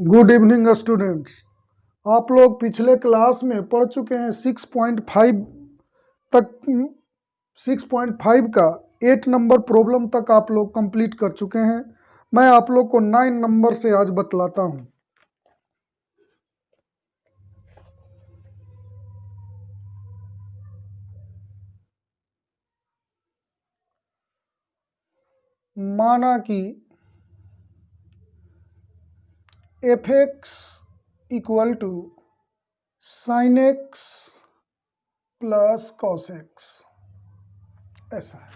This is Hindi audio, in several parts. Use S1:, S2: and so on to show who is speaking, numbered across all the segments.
S1: Good evening students. आप लोग पिछले क्लास में पढ़ चुके हैं 6.5 तक। 6.5 का 8 नंबर प्रॉब्लम तक आप लोग कंप्लीट कर चुके हैं। मैं आप लोग को 9 नंबर से आज बतलाता हूं। माना कि F X equal to sine X plus cos X, ऐसा है।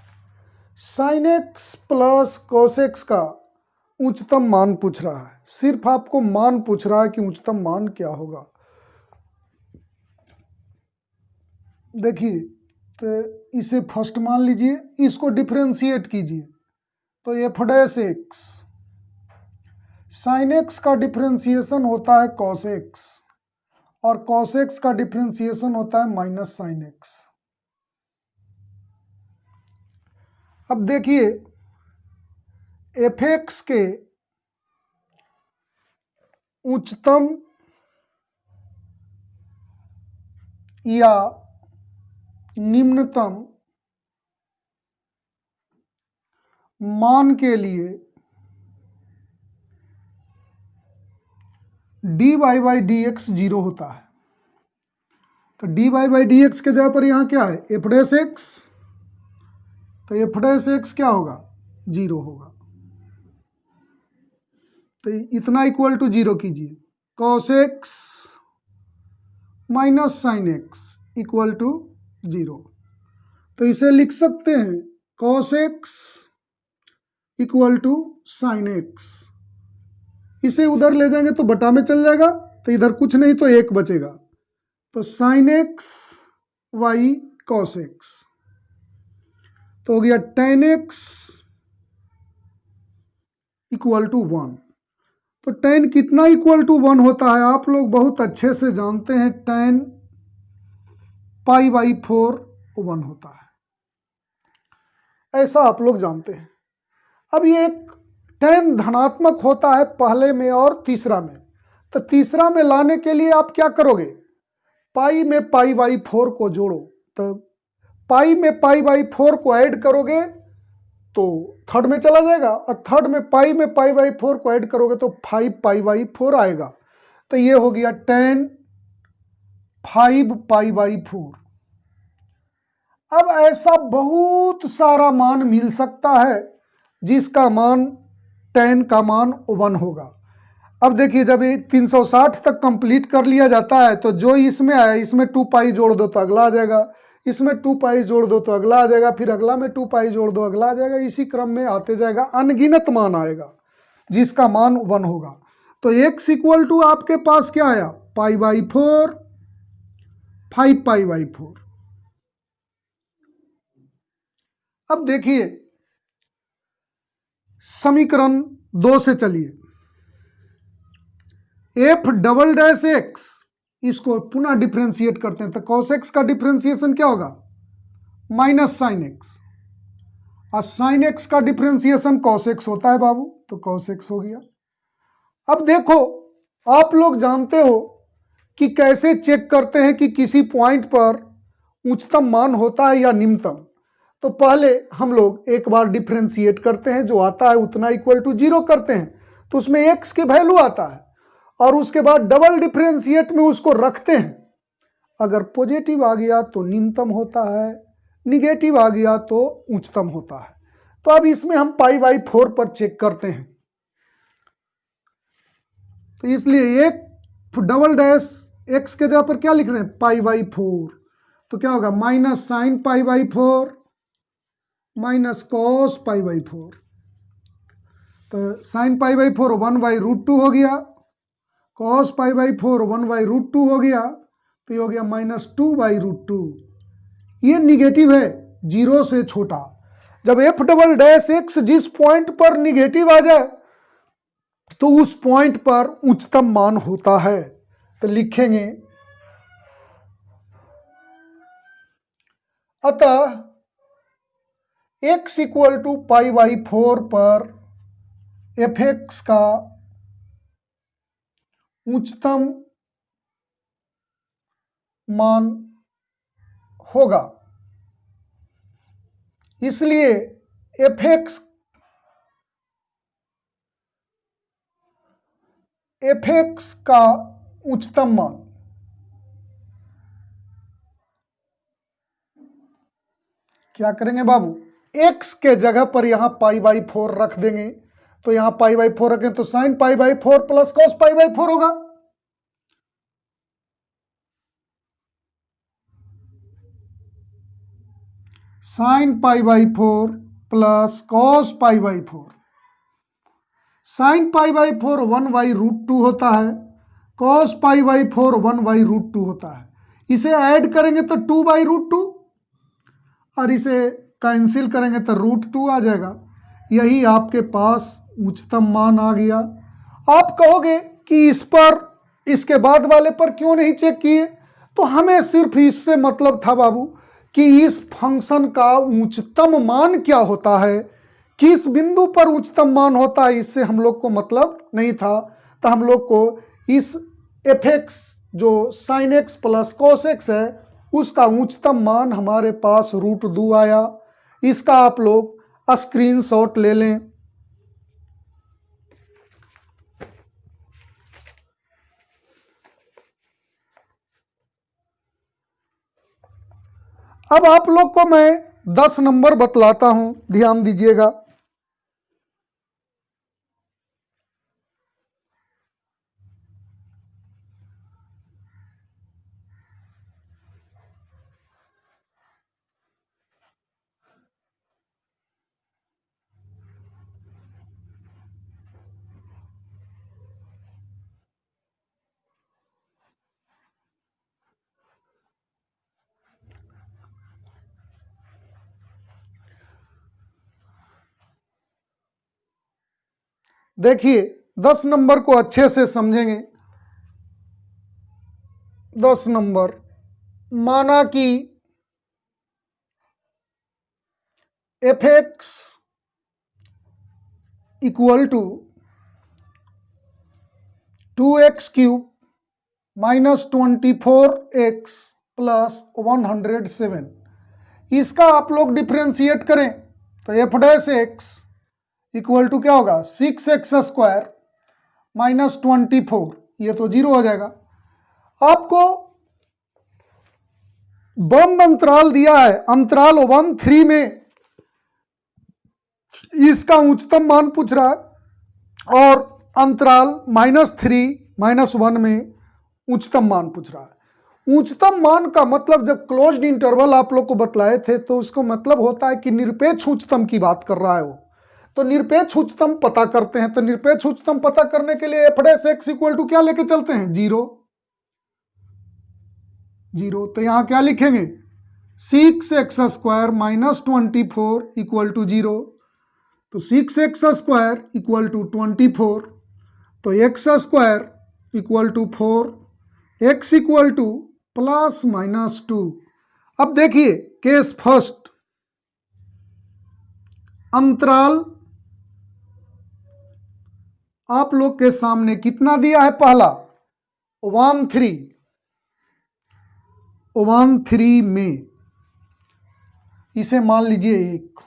S1: Sine X plus cos X का उच्चतम मान पूछ रहा है। सिर्फ आपको मान पूछ रहा है कि उच्चतम मान क्या होगा। देखिए, तो इसे फर्स्ट मान लीजिए, इसको डिफरेंशिएट कीजिए तो F dash x, sine x का डिफरेंशिएशन होता है कॉस एक्स और कॉस एक्स का डिफरेंशिएशन होता है माइनस साइन एक्स। अब देखिए, एफ एक्स के उच्चतम या निम्नतम मान के लिए D Y by D X zero होता है। तो D Y by D X के जगह पर यहाँ क्या है, एफ डैश एक्स, तो एफ डैश एक्स क्या होगा, जीरो होगा। तो इतना इक्वल टू जीरो कीजिए, cos X minus sine X equal to zero. तो इसे लिख सकते हैं cos X equal to sine X. इसे उधर ले जाएंगे तो बटा में चल जाएगा, तो इधर कुछ नहीं तो एक बचेगा, तो sine X by cos X, तो हो गया tan X equal to one. तो टेन कितना इक्वल टू वन होता है, आप लोग बहुत अच्छे से जानते हैं। टेन पाई बाई 4 वन होता है, ऐसा आप लोग जानते हैं। अब ये एक टेन धनात्मक होता है पहले में और तीसरा में, तो तीसरा में लाने के लिए आप क्या करोगे, पाई में पाई बाई 4 को जोड़ो, तो पाई में पाई बाई 4 को ऐड करोगे तो थर्ड में चला जाएगा, और थर्ड में पाई बाई 4 को ऐड करोगे तो 5 पाई बाई 4 आएगा। तो ये हो गया 10 5 पाई बाई 4। अब ऐसा बहुत सारा मान मिल सकता है जिसका मान 10 का मान 1 होगा। अब देखिए, जब ये 360 तक कंप्लीट कर लिया जाता है तो जो इसमें आया, इसमें 2 पाई जोड़ दो तो अगला आ जाएगा, इसमें 2 पाई जोड़ दो तो अगला आ जाएगा, फिर अगला में 2 पाई जोड़ दो अगला आ जाएगा। इसी क्रम में आते जाएगा, अनगिनत मान आएगा जिसका मान 1 होगा। तो x इक्वल टू आपके पास क्या आया, पाई बाई 4, 5 पाई बाई 4। अब देखिए समीकरण 2 से चलिए, एफ डबल डैश एक्स, इसको पुनः डिफ्रेंशिएट करते हैं तो कॉस एक्स का डिफ्रेंशिएशन क्या होगा, माइनस साइन एक्स, और साइन एक्स का डिफ्रेंशिएशन कॉस एक्स होता है बाबू, तो कॉस एक्स हो गया। अब देखो, आप लोग जानते हो कि कैसे चेक करते हैं कि किसी पॉइंट पर उच्चतम मान होता है या निम्नतम। तो पहले हम लोग एक बार डिफ्रेंशिएट करते हैं, जो आता है उतना इक्वल टू जीरो करते हैं, तो उसमें एक्स की वैल्यू आता है, और उसके बाद डबल डिफ्रेंशिएट में उसको रखते हैं। अगर पॉजिटिव आ गया तो निम्नतम होता है, निगेटिव आ गया तो उच्चतम होता है। तो अब इसमें हम पाई बाई 4 पर चेक करते हैं, तो इसलिए एक डबल डैश एक्स के जगह पर क्या लिख रहे हैं, पाई बाई 4, तो क्या होगा, minus sine pi by 4 minus cos pi by 4। तो sine pi by 4 1 by root 2 हो गया, cos pi by 4 1 by root 2 हो गया, तो ये हो गया माइनस 2 बाई रूट 2। ये निगेटिव है, जीरो से छोटा। जब एफ डबल डैश एक्स जिस पॉइंट पर निगेटिव आ जाए तो उस पॉइंट पर उच्चतम मान होता है। तो लिखेंगे, अतः x equal to pi by 4 पर एफ एक्स का उच्चतम मान होगा। इसलिए एफ एक्स का उच्चतम मान क्या करेंगे बाबू, एक्स के जगह पर यहां π/4 रख देंगे। तो यहां π/4 रखें तो sin π/4 प्लस cos π/4 होगा। sin π/4 plus cos π/4। sin π/4 1/√2 होता है, cos π/4 1/√2 होता है। इसे ऐड करेंगे तो 2/√2 और इसे कैंसिल करेंगे तो √2 आ जाएगा। यही आपके पास उच्चतम मान आ गया। आप कहोगे कि इस पर, इसके बाद वाले पर क्यों नहीं चेक किए? तो हमें सिर्फ इससे मतलब था बाबू कि इस फंक्शन का उच्चतम मान क्या होता है, किस बिंदु पर उच्चतम मान होता है, इससे हम लोग को मतलब नहीं था। तो हम लोग को इस एफ एक्स जो sign X plus cos x है उसका उच्चतम मान हमारे पास √2 आया। इसका आप लोग स्क्रीनशॉट ले लें। अब आप लोग को मैं 10 नंबर बतलाता हूं, ध्यान दीजिएगा। देखिए 10 नंबर को अच्छे से समझेंगे। 10 नंबर, माना कि F X equal to 2x³ minus 24x plus 107। इसका आप लोग डिफ्रेंशिएट करें तो F dash X equal to क्या होगा, 6x² माइनस 24, ये तो 0 हो जाएगा। आपको बंद अंतराल दिया है, अंतराल 1-3 में इसका उच्चतम मान पूछ रहा है और अंतराल -3 -1 में उच्चतम मान पूछ रहा है। उच्चतम मान का मतलब जब क्लोज्ड इंटरवल आप लोग को बतलाए थे तो उसको मतलब होता है कि निरपेक्ष उच्चतम की बात कर रहा है वो। तो निरपेक्ष उच्चतम पता करते हैं। तो निरपेक्ष उच्चतम पता करने के लिए F dash X equal to क्या लेके चलते हैं, 0 0। तो यहां क्या लिखेंगे, 6x² माइनस 24 इक्वल टू 0। तो 6x² इक्वल टू 24, तो x² equal to 4, x equal to ±2। अब देखिए केस फर्स्ट, अंतराल आप लोग के सामने कितना दिया है, पहला 1-3 में इसे मान लीजिए 1।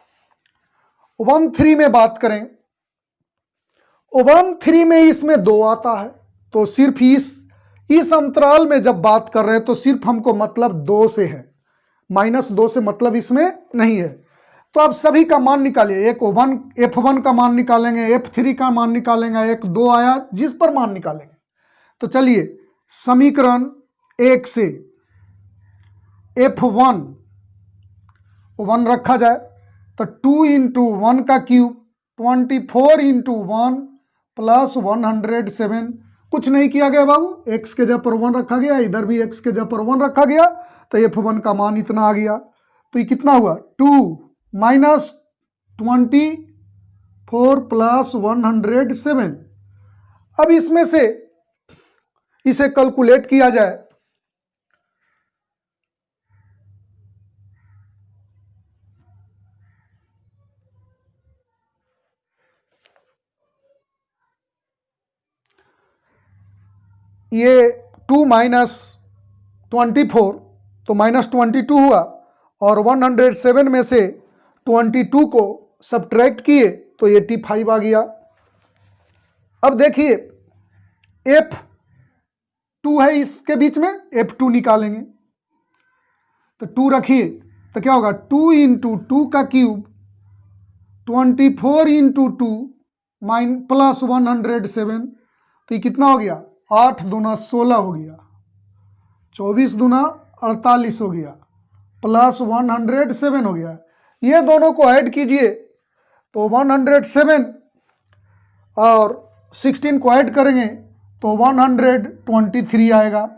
S1: 1-3 में बात करें, 1-3 में इसमें 2 आता है। तो सिर्फ इस अंतराल में जब बात कर रहे हैं तो सिर्फ हमको मतलब 2 से है, -2 से मतलब इसमें नहीं है। तो आप सभी का मान निकालिए, एक F1 का मान निकालेंगे, F3 का मान निकालेंगे, एक 2 आया जिस पर मान निकालेंगे। तो चलिए समीकरण 1 से F1 1 रखा जाए तो 2 × 1 का क्यूब 24 × 1 प्लस 107। कुछ नहीं किया गया बाबू, x के जगह पर 1 रखा गया, इधर भी x के जगह पर 1 रखा गया, तो F1 का मान इतना आ गया। तो ये कितना हुआ, 2 - 24 प्लस 107। अब इसमें से इसे कैलकुलेट किया जाए ये 2 माइनस 24 तो -22 हुआ, और 107 में से 22 को सब्ट्रैक्ट किए तो 85 आ गया। अब देखिए F2 है इसके बीच में, F2 निकालेंगे तो 2 रखिए तो क्या होगा, 2 इंटू 2 का क्यूब 24 इंटू 2 प्लस 107, तो ये कितना हो गया, 8 दूना 16 हो गया, 24 दूना 48 हो गया, प्लस 107 हो गया। ये दोनों को ऐड कीजिए तो 107 और 16 को ऐड करेंगे तो 123 आएगा।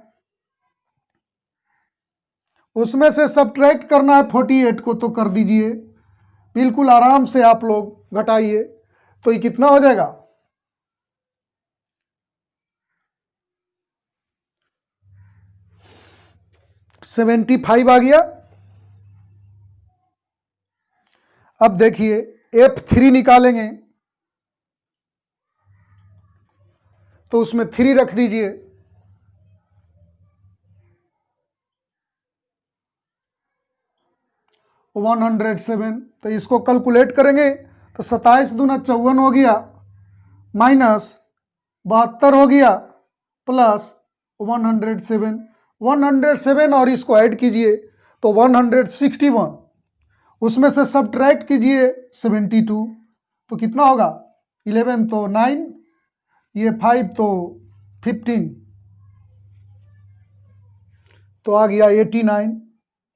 S1: उसमें से सब्ट्रैक्ट करना है 48 को, तो कर दीजिए, बिल्कुल आराम से आप लोग घटाइए तो ये कितना हो जाएगा, 75 आ गया। अब देखिए F3 निकालेंगे तो उसमें 3 रख दीजिए, तो 107, तो इसको कैलकुलेट करेंगे तो 27 दूना 54 हो गया, माइनस 72 हो गया, प्लस 107 और इसको ऐड कीजिए तो 161, उसमें से सब्ट्रैक्ट कीजिए 72, तो कितना होगा, 11 तो 9, ये 5 तो 15, तो आ गया 89।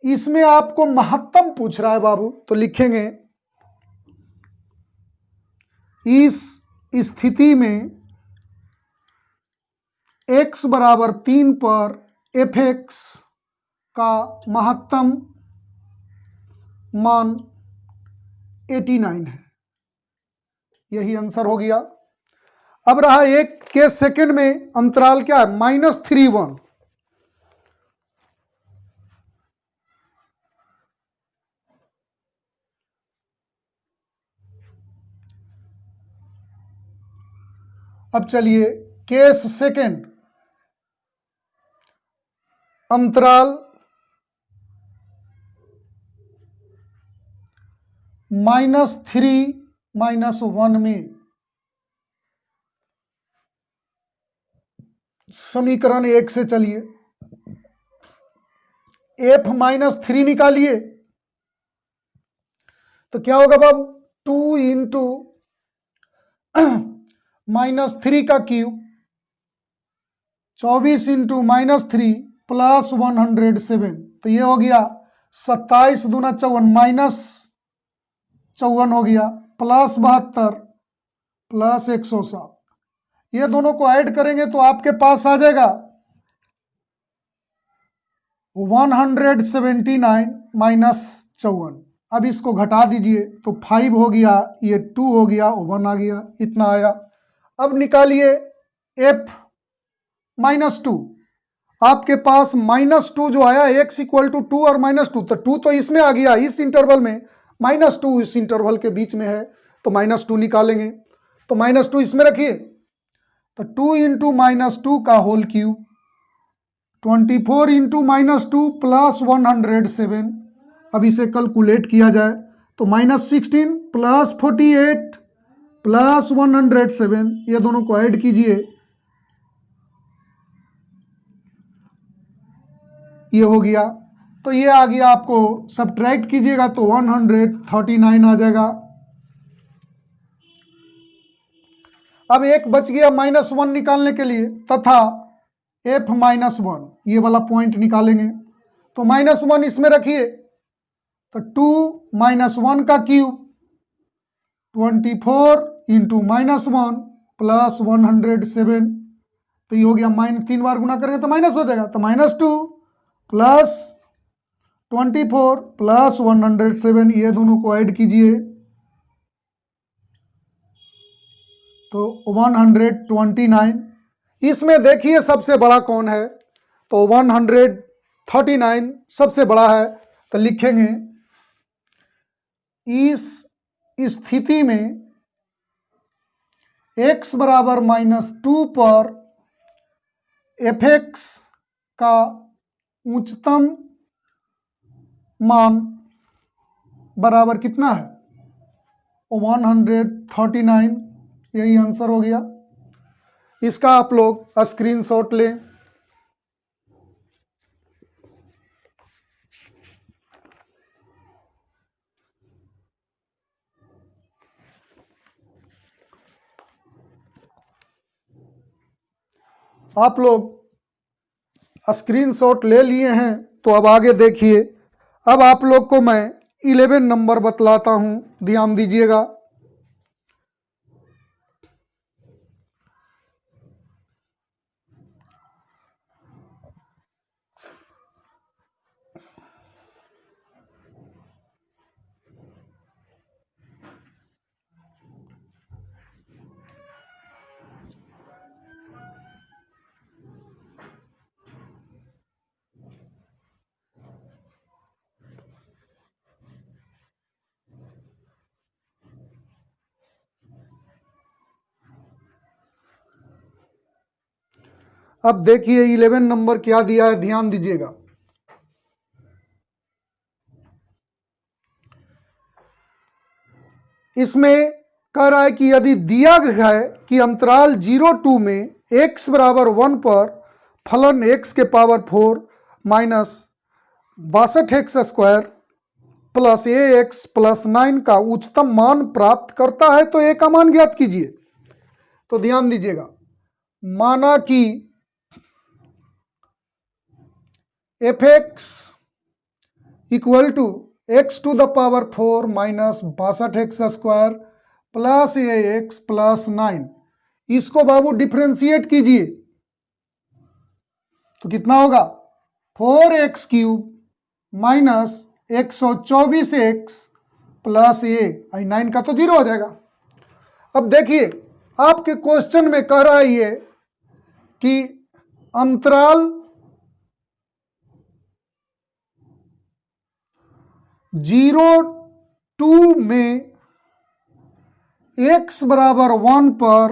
S1: इसमें आपको महत्तम पूछ रहा है बाबू, तो लिखेंगे इस स्थिति में x बराबर 3 पर fx का महत्तम मान 89 है। यही आंसर हो गया। अब रहा एक के सेकंड में अंतराल क्या है, -31। अब चलिए केस सेकंड, अंतराल -3 -1 में समीकरण 1 से चलिए F-3 निकालिए तो क्या होगा बाबू, 2 इंटू -3 का क्यूब 24 इंटू -3 प्लस 107, तो ये हो गया 27 दूना 54 -54 हो गया, प्लस 72 प्लस 107, ये दोनों को ऐड करेंगे तो आपके पास आ जाएगा 179 माइनस 54। अब इसको घटा दीजिए तो 5 हो गया, ये 2 हो गया, 1 आ गया, इतना आया। अब निकालिए F-2, आपके पास -2 जो आया, x इक्वल टू 2 और -2, तो 2 तो इसमें आ गया, इस इंटरवल में, -2 इस इंटरवल के बीच में है, तो -2 निकालेंगे, तो -2 इसमें रखिए, तो 2 इंटू -2 का होल क्यूब 24 इंटू -2 प्लस 107। अब इसे कैलकुलेट किया जाए तो -16 प्लस 48 प्लस 107, ये दोनों को ऐड कीजिए, ये हो गया, तो ये आ गया, आपको सब्ट्रैक्ट कीजिएगा तो 139 आ जाएगा। अब एक बच गया -1 निकालने के लिए, तथा F-1 ये वाला पॉइंट निकालेंगे, तो -1 इसमें रखिए, तो 2 -1 का क्यूब 24 इंटू -1 प्लस 107, तो ये हो गया, 3 बार गुना करेंगे तो माइनस हो जाएगा, तो -2 प्लस 24 प्लस 107, ये दोनों को ऐड कीजिए तो 129। इसमें देखिए सबसे बड़ा कौन है, तो 139 सबसे बड़ा है, तो लिखेंगे इस स्थिति में x बराबर -2 पर एफ एक्स का उच्चतम मान बराबर कितना है? 139। यही आंसर हो गया। इसका आप लोग स्क्रीनशॉट लें। आप लोग स्क्रीनशॉट ले लिए हैं तो अब आगे देखिए। अब आप लोग को मैं 11 नंबर बतलाता हूं, ध्यान दीजिएगा। अब देखिए 11 नंबर क्या दिया है, ध्यान दीजिएगा। इसमें कह रहा है कि यदि दिया गया है कि अंतराल 0-2 में x बराबर 1 पर फलन x के power 4 minus 62x square plus ax plus 9 का उच्चतम मान प्राप्त करता है, तो a का मान ज्ञात कीजिए। तो ध्यान दीजिएगा, माना कि F X equal to X to the power 4 minus 62x square plus ax plus 9, इसको बाबू डिफ्रेंशिएट कीजिए तो कितना होगा? 4x cube minus 124x plus a 9 का तो 0 हो जाएगा। अब देखिए आपके क्वेश्चन में कह रहा है ये कि अंतराल 0-2 में x बराबर 1 पर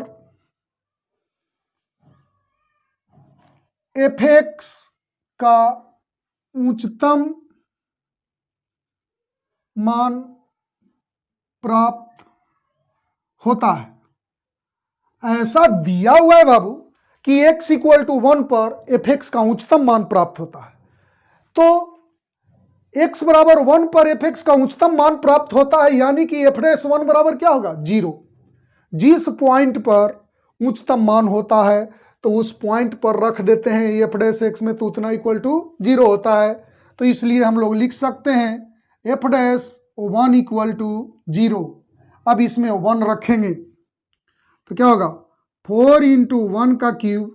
S1: एफ एक्स का उच्चतम मान प्राप्त होता है। ऐसा दिया हुआ है बाबू कि x इक्वल टू 1 पर एफ एक्स का उच्चतम मान प्राप्त होता है, तो x बराबर 1 पर एफ एक्स का उच्चतम मान प्राप्त होता है, यानी कि एफ डैश 1 बराबर क्या होगा? 0। जिस पॉइंट पर उच्चतम मान होता है तो उस पॉइंट पर रख देते हैं एफ डैश एक्स में, तो उतना इक्वल टू 0 होता है। तो इसलिए हम लोग लिख सकते हैं एफ डैश 1 इक्वल टू 0। अब इसमें 1 रखेंगे तो क्या होगा? 4 इंटू 1 का cube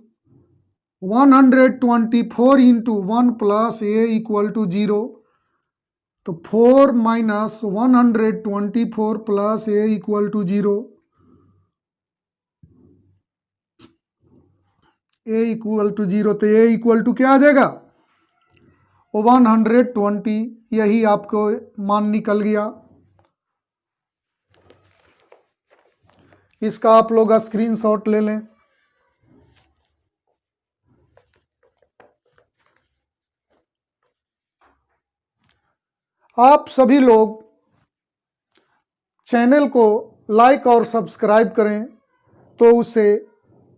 S1: 124 into 1 plus A equal to 0, तो 4 minus 124 plus A equal to 0, A equal to 0, तो ए इक्वल टू क्या आ जाएगा? 120। यही आपको मान निकल गया। इसका आप लोग स्क्रीनशॉट ले लें। आप सभी लोग चैनल को लाइक और सब्सक्राइब करें, तो उससे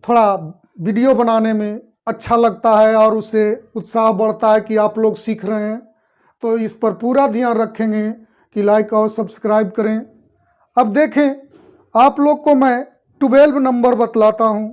S1: थोड़ा वीडियो बनाने में अच्छा लगता है और उससे उत्साह बढ़ता है कि आप लोग सीख रहे हैं। तो इस पर पूरा ध्यान रखेंगे कि लाइक और सब्सक्राइब करें। अब देखें आप लोग को मैं 12 नंबर बतलाता हूं।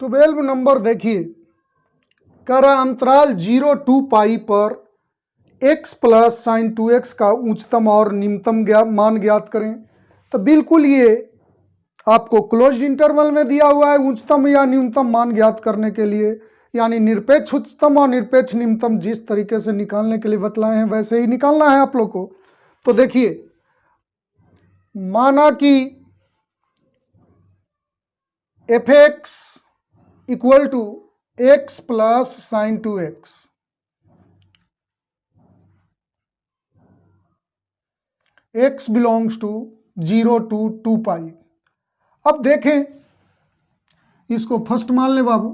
S1: ट्वेल्व नंबर देखिए, कह रहा अंतराल 0-2 पाई पर x प्लस साइन 2x का उच्चतम और निम्नतम मान ज्ञात करें। तो बिल्कुल ये आपको क्लोज्ड इंटरवल में दिया हुआ है उच्चतम या न्यूनतम मान ज्ञात करने के लिए। यानी निरपेक्ष उच्चतम और निरपेक्ष निम्नतम जिस तरीके से निकालने के लिए बतलाए हैं वैसे ही निकालना है आप लोग को। तो देखिए, माना कि F X equal to X plus sine 2x, x belongs to 0 to 2 pi. अब देखें, इसको फर्स्ट मान ले बाबू।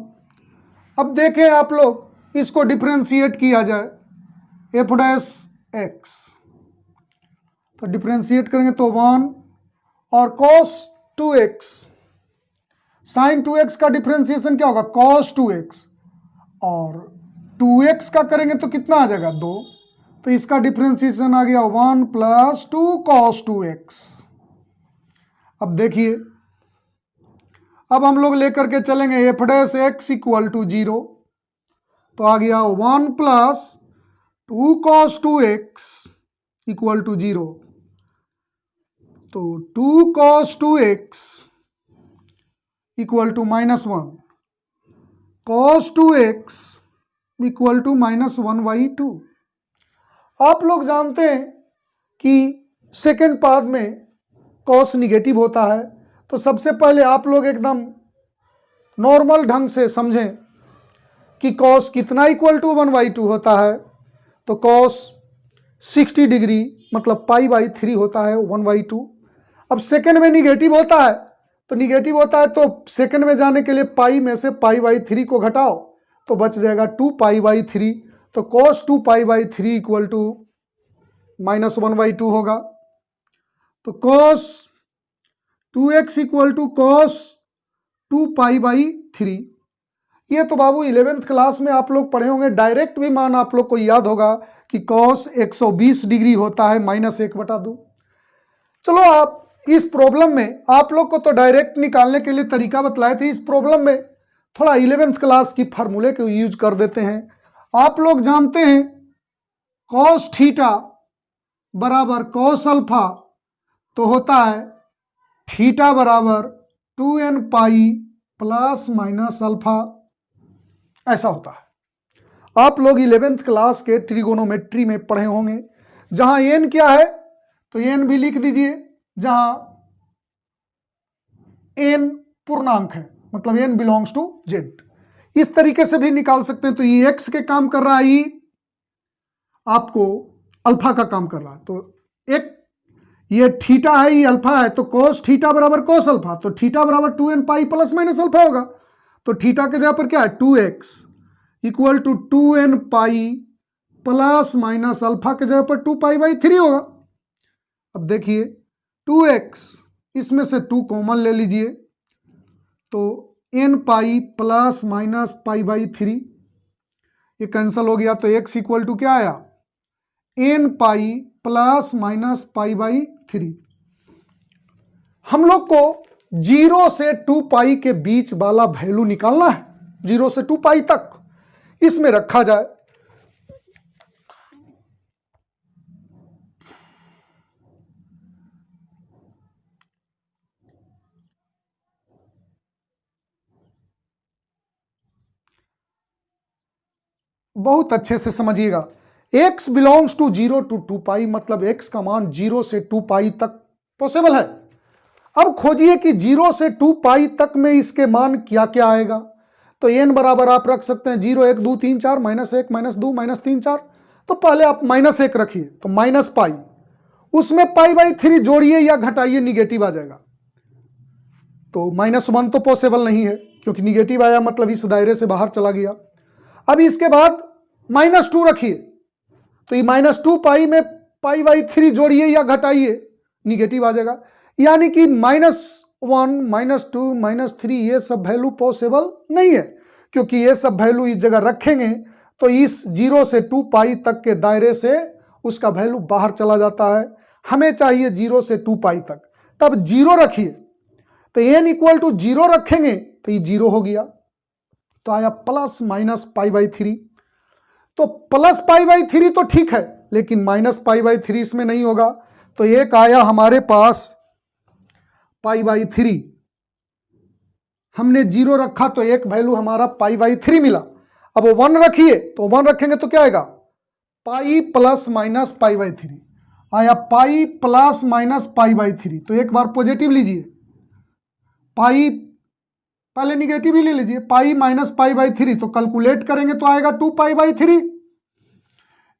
S1: अब देखें आप लोग, इसको डिफरेंशिएट किया जाए एफ डैश एक्स, तो डिफरेंशिएट करेंगे तो 1 और cos 2x, साइन 2x का डिफरेंशिएशन क्या होगा cos 2x, और 2x का करेंगे तो कितना आ जाएगा 2, तो इसका डिफरेंशिएशन आ गया 1 प्लस 2 cos 2x। अब देखिए, अब हम लोग लेकर के चलेंगे F dash X equal to 0, तो आ गया 1 plus 2 cos 2x equal to 0, तो 2 cos 2x equal to -1, cos 2x equal to -1/2। आप लोग जानते हैं कि सेकेंड पार्ट में cos निगेटिव होता है, तो सबसे पहले आप लोग एकदम नॉर्मल ढंग से समझें कि cos कितना इक्वल टू 1/2 होता है, तो cos 60 डिग्री मतलब π/3 होता है 1/2। अब सेकंड में निगेटिव होता है, तो निगेटिव होता है तो सेकंड में जाने के लिए पाई में से π/3 को घटाओ तो बच जाएगा 2π/3, तो cos 2π/3 इक्वल टू -1/2 होगा। तो cos 2x equal to cos 2π/3। ये तो बाबू 11th क्लास में आप लोग पढ़े होंगे, डायरेक्ट भी मान आप लोग को याद होगा कि cos 120 डिग्री होता है -1/2। चलो, आप इस प्रॉब्लम में आप लोग को तो डायरेक्ट निकालने के लिए तरीका बतलाए थे, इस प्रॉब्लम में थोड़ा 11th क्लास की फार्मूले को यूज कर देते हैं। आप लोग जानते हैं cos थीटा बराबर cos अल्फा, तो होता है थीटा बराबर 2n pi plus minus alpha, ऐसा होता है। आप लोग 11th क्लास के ट्रिगोनोमेट्री में पढ़े होंगे, जहां n क्या है तो n भी लिख दीजिए, जहां n पूर्णांक है मतलब n बिलोंग्स टू z। इस तरीके से भी निकाल सकते हैं। तो ये x के काम कर रहा है, ये आपको अल्फा का काम कर रहा है, तो एक ये थीटा है, ये अल्फा है, तो cos थीटा बराबर cos अल्फा, तो थीटा बराबर 2n pi plus minus alpha होगा। तो थीटा के जगह पर क्या है 2x equal to 2n pi plus minus alpha के जगह पर 2π/3 होगा। अब देखिए 2x, इसमें से 2 कॉमन ले लीजिए, तो n पाई प्लस माइनस π/3 ये कैंसिल हो गया, तो x इक्वल टू क्या आया n पाई प्लस माइनस π/3। हम लोग को 0 से 2 पाई के बीच वाला वैल्यू निकालना है, 0 से 2 पाई तक इसमें रखा जाए। बहुत अच्छे से समझिएगा, x बिलोंग्स टू 0 to 2 पाई मतलब x का मान 0 से 2 पाई तक पॉसिबल है। अब खोजिए कि 0 से 2 पाई तक में इसके मान क्या क्या आएगा। तो n बराबर आप रख सकते हैं 0 1 2 3 4 -1 -2 -3 4। तो पहले आप -1 रखिए, तो माइनस पाई, उसमें π/3 जोड़िए या घटाइए, निगेटिव आ जाएगा। तो -1 तो पॉसिबल नहीं है क्योंकि निगेटिव आया मतलब इस दायरे से बाहर चला गया। अब इसके बाद -2 रखिए, तो ये -2 पाई में π/3 जोड़िए या घटाइए, निगेटिव आ जाएगा। यानी कि -1 -2 -3 ये सब वैल्यू पॉसिबल नहीं है, क्योंकि ये सब वैल्यू इस जगह रखेंगे तो इस 0 से 2 पाई तक के दायरे से उसका वैल्यू बाहर चला जाता है। हमें चाहिए 0 से 2 पाई तक, तब 0 रखिए, तो n इक्वल टू 0 रखेंगे तो ये 0 हो गया, तो आया प्लस माइनस π/3। तो प्लस π/3 तो ठीक है, लेकिन माइनस π/3 इसमें नहीं होगा, तो एक आया हमारे पास π/3, हमने 0 रखा तो एक वैल्यू हमारा π/3 मिला, अब 1 रखिए तो 1 रखेंगे तो क्या आएगा, पाई प्लस माइनस पाई बाई 3 आया, पाई प्लस माइनस पाई बाई 3। तो एक बार पॉजिटिव लीजिए, पाई पहले निगेटिव ही ले लीजिए, पाई माइनस पाई बाई 3, तो कैलकुलेट करेंगे तो आएगा 2 पाई बाई 3।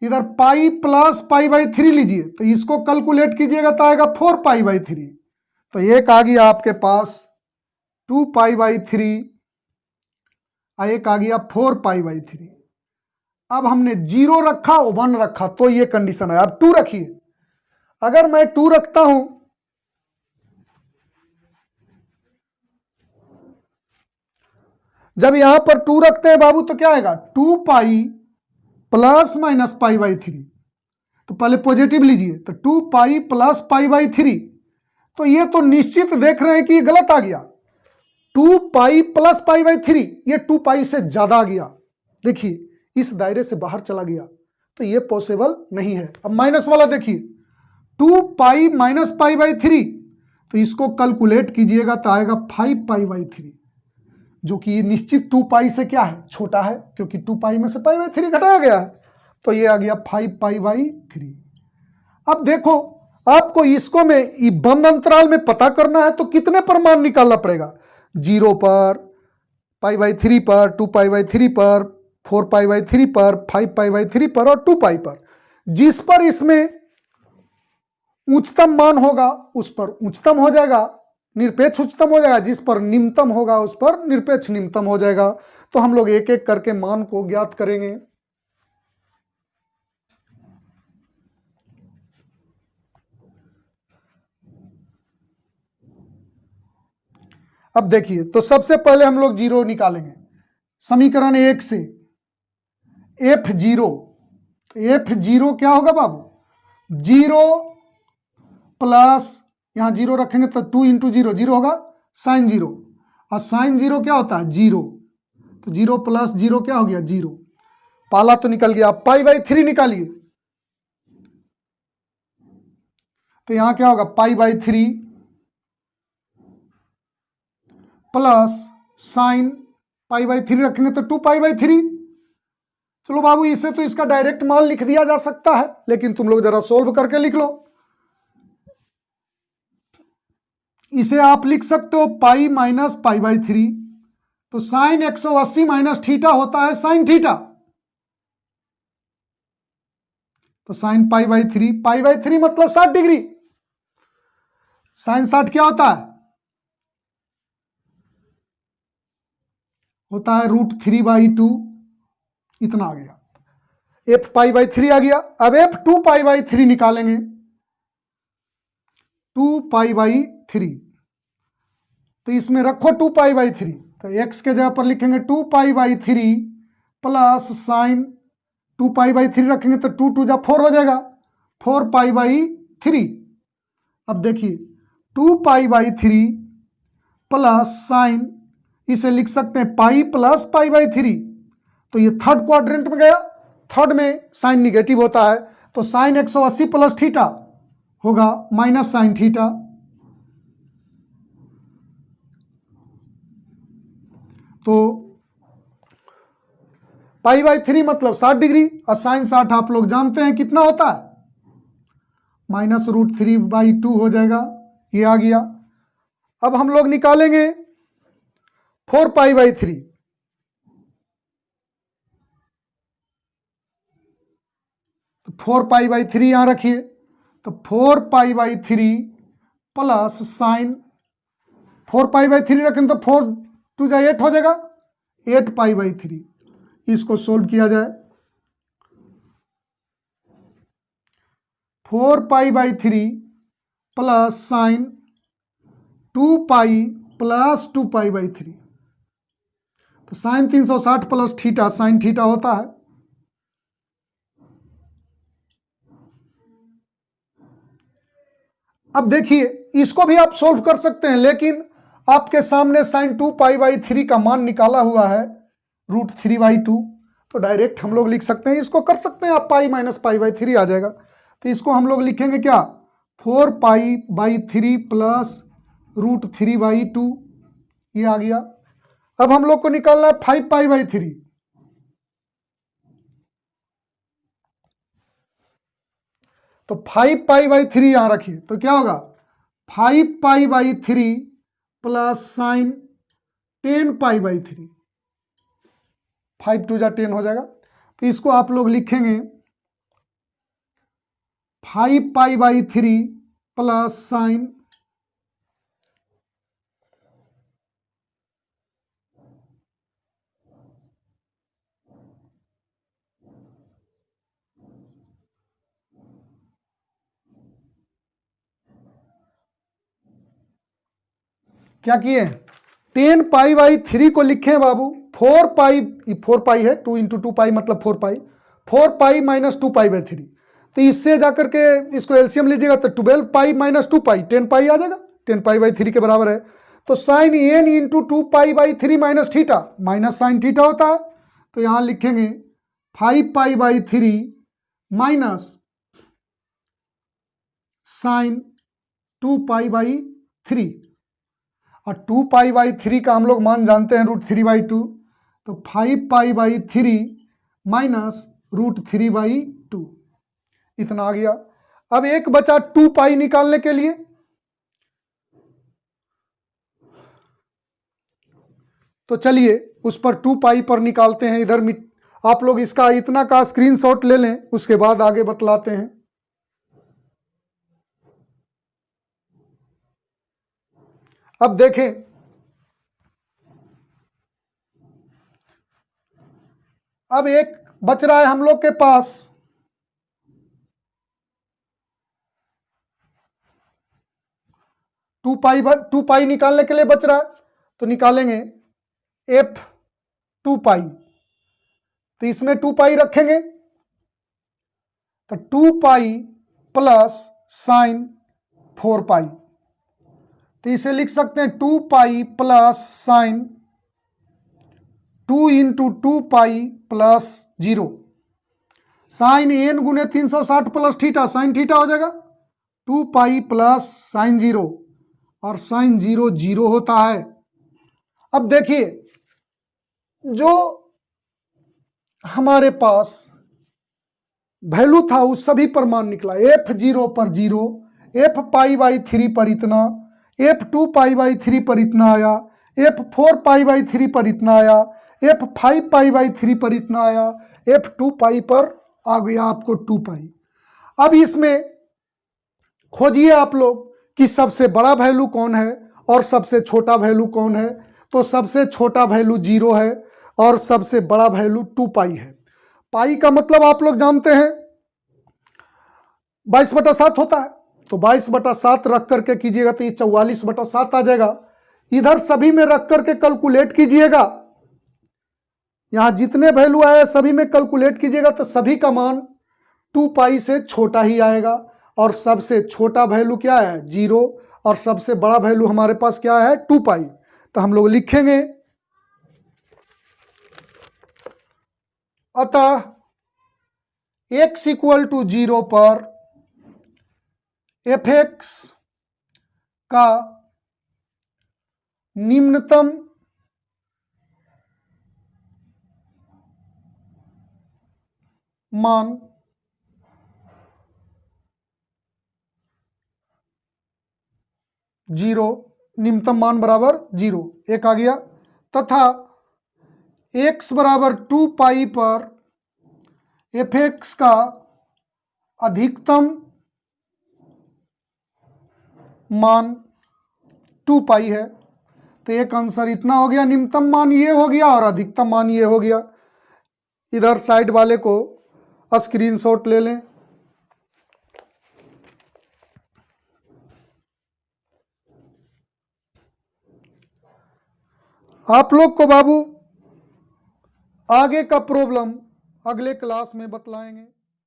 S1: इधर पाई प्लस पाई बाई 3 लीजिए, तो इसको कैलकुलेट कीजिएगा तो आएगा 4 पाई बाई 3। तो एक आ गया आपके पास 2 पाई बाई 3, एक आ गया 4 पाई बाई 3। अब हमने 0 रखा और 1 रखा, तो ये कंडीशन है। अब 2 रखिए, अगर मैं 2 रखता हूं, जब यहां पर 2 रखते हैं बाबू तो क्या आएगा, 2 pi plus minus pi by 3। तो पहले पॉजिटिव लीजिए, तो 2 पाई प्लस पाई बाई 3। तो ये तो निश्चित देख रहे हैं कि ये गलत आ गया, 2 पाई प्लस पाई बाई 3, ये 2 पाई से ज्यादा आ गया। देखिए इस दायरे से बाहर चला गया, तो ये पॉसिबल नहीं है। अब माइनस वाला देखिए, 2 पाई माइनस पाई बाई 3, तो इसको कैलकुलेट कीजिएगा तो आएगा 5 पाई बाई 3, जो कि निश्चित 2 पाई से क्या है, छोटा है, क्योंकि 2 पाई में से पाई बाई 3 घटाया गया है। तो ये आ गया 5 पाई बाई 3। अब देखो आपको इसको में बंद अंतराल में पता करना है तो कितने पर मान निकालना पड़ेगा, 0 पर, पाई बाई 3 पर, 2 पाई बाई 3 पर, 4 पाई बाई 3 पर, 5 पाई बाई 3 पर और 2 पाई पर। जिस पर इसमें उच्चतम मान होगा उस पर उच्चतम हो जाएगा, निरपेक्ष उच्चतम हो जाएगा, जिस पर निम्नतम होगा उस पर निरपेक्ष निम्नतम हो जाएगा। तो हम लोग एक एक करके मान को ज्ञात करेंगे। अब देखिए, तो सबसे पहले हम लोग 0 निकालेंगे समीकरण 1 से, F0। तो F0 क्या होगा बाबू, 0 प्लस, यहां 0 रखेंगे तो 2 इंटू 0 0 होगा, साइन 0, और साइन 0 क्या होता है 0, तो 0 प्लस 0 क्या हो गया 0। पाला तो निकल गया। पाई बाई 3 निकालिए, तो यहां क्या होगा, पाई by 3 plus sign pi by 3 रखेंगे तो 2 पाई बाई 3। चलो बाबू इसे तो इसका डायरेक्ट मान लिख दिया जा सकता है, लेकिन तुम लोग जरा सोल्व करके लिख लो। इसे आप लिख सकते हो पाई माइनस पाई बाई 3, तो साइन 180 माइनस थीटा होता है साइन थीटा, तो साइन पाई बाई 3 मतलब 60 डिग्री। साइन 60 क्या होता है √3/2, इतना आ गया। F पाई बाई 3 आ गया। अब F 2 पाई बाई 3 निकालेंगे, 2 पाई बाई 3, तो इसमें रखो 2 पाई बाई 3, तो x के जगह पर लिखेंगे 2 pi by 3 plus sine 2 pi by 3 रखेंगे तो 2 2 जा 4 हो जाएगा, 4 पाई बाई 3। अब देखिए 2 पाई बाई 3 प्लस साइन, इसे लिख सकते हैं पाई प्लस पाई बाई 3, तो ये थर्ड क्वाड्रेंट में गया, थर्ड में साइन निगेटिव होता है, तो साइन 180 प्लस थीटा होगा माइनस साइन थीटा। तो पाई बाई 3 मतलब 60 डिग्री, और साइन 60 आप लोग जानते हैं कितना होता है, -√3/2 हो जाएगा, ये आ गया। अब हम लोग निकालेंगे 4 पाई बाई 3, तो 4 पाई बाई 3 यहां रखिए, तो 4 pi by 3 plus sign 4 pi by 3 रखें तो 4 2 जा 8 हो जाएगा, 8 पाई बाई 3। इसको सोल्व किया जाए, 4 pi by 3 plus sine 2 pi plus 2 pi by 3, तो sine 360 plus theta sine theta होता है। अब देखिए इसको भी आप सोल्व कर सकते हैं, लेकिन आपके सामने साइन 2 पाई बाई 3 का मान निकाला हुआ है √3/2, तो डायरेक्ट हम लोग लिख सकते हैं, इसको कर सकते हैं आप, पाई माइनस पाई बाई 3 आ जाएगा। तो इसको हम लोग लिखेंगे क्या, 4 पाई बाई 3 प्लस √3/2, ये आ गया। अब हम लोग को निकालना है 5 पाई बाई 3, तो 5π/3 यहां रखिए, तो क्या होगा 5π/3 प्लस साइन 10π/3, 5 2 जा 10 हो जाएगा। तो इसको आप लोग लिखेंगे 5π/3 प्लस साइन 10π/3 को लिखे बाबू 4π है, 2 × 2π मतलब 4π, 4π - 2π/3। तो इससे जाकर के इसको एलसीएम लीजिएगा तो 12π - 2π 10π आ जाएगा, 10π/3 के बराबर है। तो sine n × 2π/3 minus theta, minus sine theta होता है। तो यहां लिखेंगे 5π/3 माइनस साइन 2π/3, और 2π/3 का हम लोग मान जानते हैं √3/2, तो 5π/3 माइनस √3/2 इतना आ गया। अब एक बचा 2π निकालने के लिए, तो चलिए उस पर 2π पर निकालते हैं। इधर आप लोग इसका इतना का स्क्रीनशॉट ले लें, उसके बाद आगे बतलाते हैं। अब देखें, अब एक बच रहा है हम लोग के पास 2π निकालने के लिए बच रहा है, तो निकालेंगे f2π। तो इसमें 2π रखेंगे, तो 2π प्लस साइन 4π। तो इसे लिख सकते हैं 2π plus sine 2 × 2π plus 0, sine n × 360 plus theta, sine theta हो जाएगा 2π प्लस साइन 0, और साइन 0 0 होता है। अब देखिए, जो हमारे पास वैल्यू था उस सभी पर मान निकला। f0 पर 0, f π/3 पर इतना, f2π/3 पर इतना आया, f4π/3 पर इतना आया, f5π/3 पर इतना आया, f2π पर आ गया आपको 2π। अब इसमें खोजिए आप लोग कि सबसे बड़ा वैल्यू कौन है और सबसे छोटा वैल्यू कौन है। तो सबसे छोटा वैल्यू 0 है और सबसे बड़ा वैल्यू 2π है। पाई का मतलब आप लोग जानते हैं 22/7 होता है, तो 22/7 रख करके कीजिएगा तो ये 44/7 आ जाएगा। इधर सभी में रख करके कैलकुलेट कीजिएगा, यहां जितने वैल्यू आए सभी में कैलकुलेट कीजिएगा तो सभी का मान 2π से छोटा ही आएगा। और सबसे छोटा वैल्यू क्या है 0, और सबसे बड़ा वैल्यू हमारे पास क्या है 2π। तो हम लोग लिखेंगे अतः x = 0 पर fx का निम्नतम मान 0, निम्नतम मान बराबर 0, एक आ गया। तथा x = 2π पर fx का अधिकतम मान 2π है। तो एक आंसर इतना हो गया, निम्नतम मान ये हो गया और अधिकतम मान ये हो गया। इधर साइड वाले को स्क्रीनशॉट ले लें। आप लोग को बाबू आगे का प्रॉब्लम अगले क्लास में बतलाएंगे।